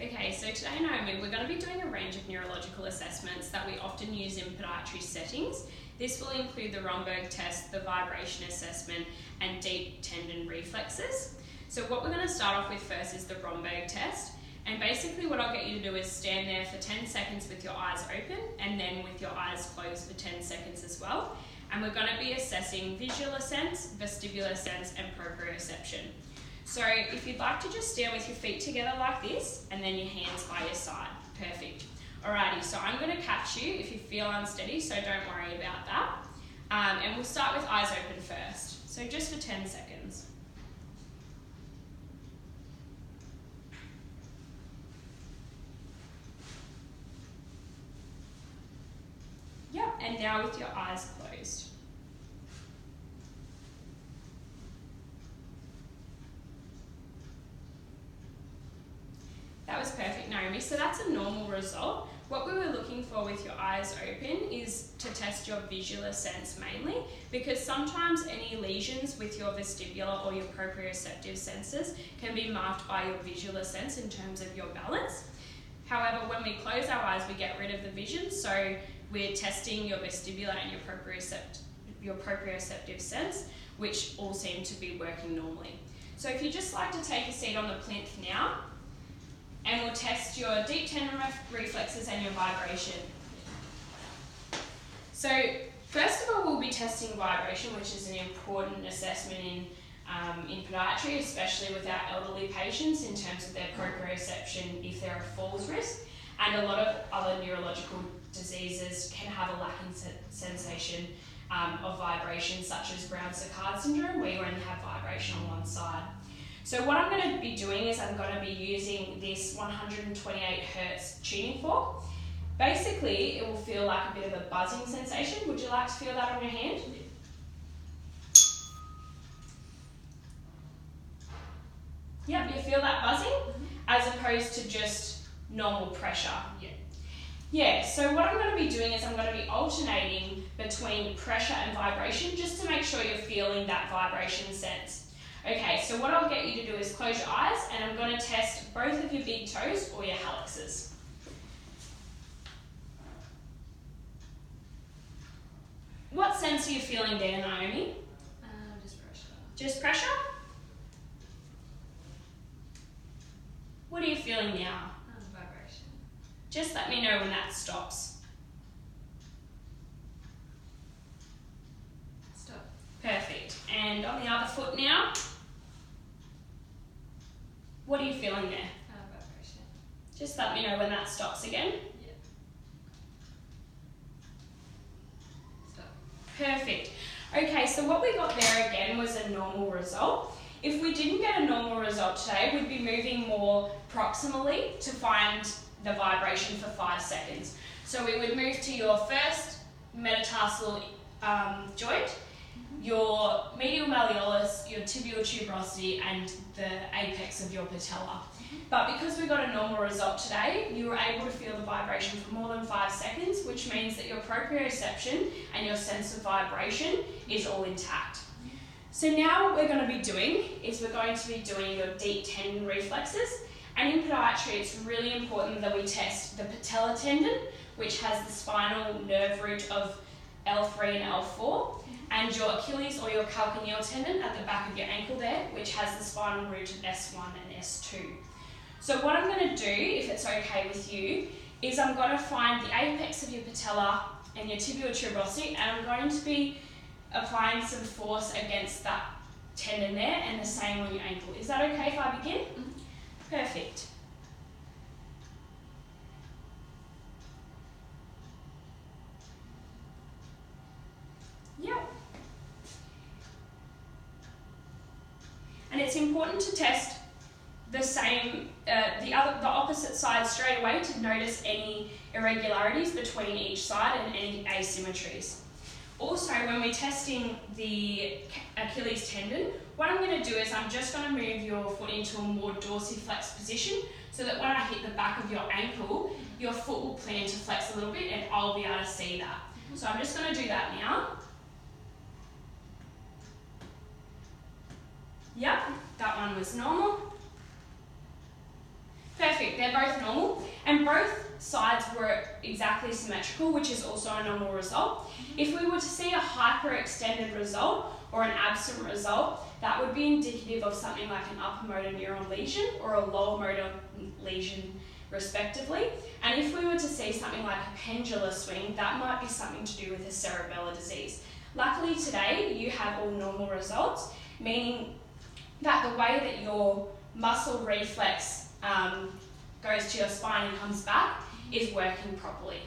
Okay, so today, Naomi, we're going to be doing a range of neurological assessments that we often use in podiatry settings. This will include the Romberg test, the vibration assessment, and deep tendon reflexes. So what we're going to start off with first is the Romberg test. And basically what I'll get you to do is stand there for 10 seconds with your eyes open and then with your eyes closed for 10 seconds as well. And we're going to be assessing visual sense, vestibular sense, and proprioception. So if you'd like to just stand with your feet together like this and then your hands by your side. Perfect. Alrighty, so I'm going to catch you if you feel unsteady, so don't worry about that. And we'll start with eyes open first. So just for 10 seconds. Yep, and now with your eyes closed. That was perfect, Naomi. So that's a normal result. What we were looking for with your eyes open is to test your visual sense mainly, because sometimes any lesions with your vestibular or your proprioceptive senses can be marked by your visual sense in terms of your balance. However, when we close our eyes, we get rid of the vision, so we're testing your vestibular and your proprioceptive sense, which all seem to be working normally. So if you'd just like to take a seat on the plinth now, and we'll test your deep tendon reflexes and your vibration. So first of all, we'll be testing vibration, which is an important assessment in podiatry, especially with our elderly patients in terms of their proprioception if they're a falls risk. And a lot of other neurological diseases can have a lacking sensation of vibration, such as Brown-Séquard syndrome, where you only have vibration on one side. So what I'm going to be doing is I'm going to be using this 128 Hertz tuning fork. Basically, it will feel like a bit of a buzzing sensation. Would you like to feel that on your hand? Yep, you feel that buzzing as opposed to just normal pressure. Yeah, so what I'm going to be doing is I'm going to be alternating between pressure and vibration just to make sure you're feeling that vibration sense. Okay, so what I'll get you to do is close your eyes and I'm going to test both of your big toes or your hallexes. What sense are you feeling there, Naomi? Just pressure. Just pressure? What are you feeling now? Vibration. Just let me know when that stops. Stop. Perfect. And on the other foot now? What are you feeling there? Vibration. Just let me know when that stops again. Yeah. Stop. Perfect. Okay, so what we got there again was a normal result. If we didn't get a normal result today, we'd be moving more proximally to find the vibration for 5 seconds. So we would move to your first metatarsal joint, your medial malleolus, your tibial tuberosity, and the apex of your patella. But because we got a normal result today, you were able to feel the vibration for more than 5 seconds, which means that your proprioception and your sense of vibration is all intact. So now what we're going to be doing is we're going to be doing your deep tendon reflexes. And in podiatry, it's really important that we test the patella tendon, which has the spinal nerve root of L3 and L4, and your Achilles or your calcaneal tendon at the back of your ankle there, which has the spinal root of S1 and S2. So what I'm going to do, if it's okay with you, is I'm going to find the apex of your patella and your tibial tuberosity, and I'm going to be applying some force against that tendon there and the same on your ankle. Is that okay if I begin? Perfect. Yep. And it's important to test the same, the opposite side straight away to notice any irregularities between each side and any asymmetries. Also, when we're testing the Achilles tendon, what I'm going to do is I'm just going to move your foot into a more dorsiflex position so that when I hit the back of your ankle, your foot will plan to flex a little bit and I'll be able to see that. So I'm just going to do that now. Yep, that one was normal. Perfect, they're both normal, and both sides were exactly symmetrical, which is also a normal result. If we were to see a hyperextended result or an absent result, that would be indicative of something like an upper motor neuron lesion or a lower motor lesion, respectively. And if we were to see something like a pendular swing, that might be something to do with a cerebellar disease. Luckily today, you have all normal results, meaning that the way that your muscle reflex goes to your spine and comes back is working properly.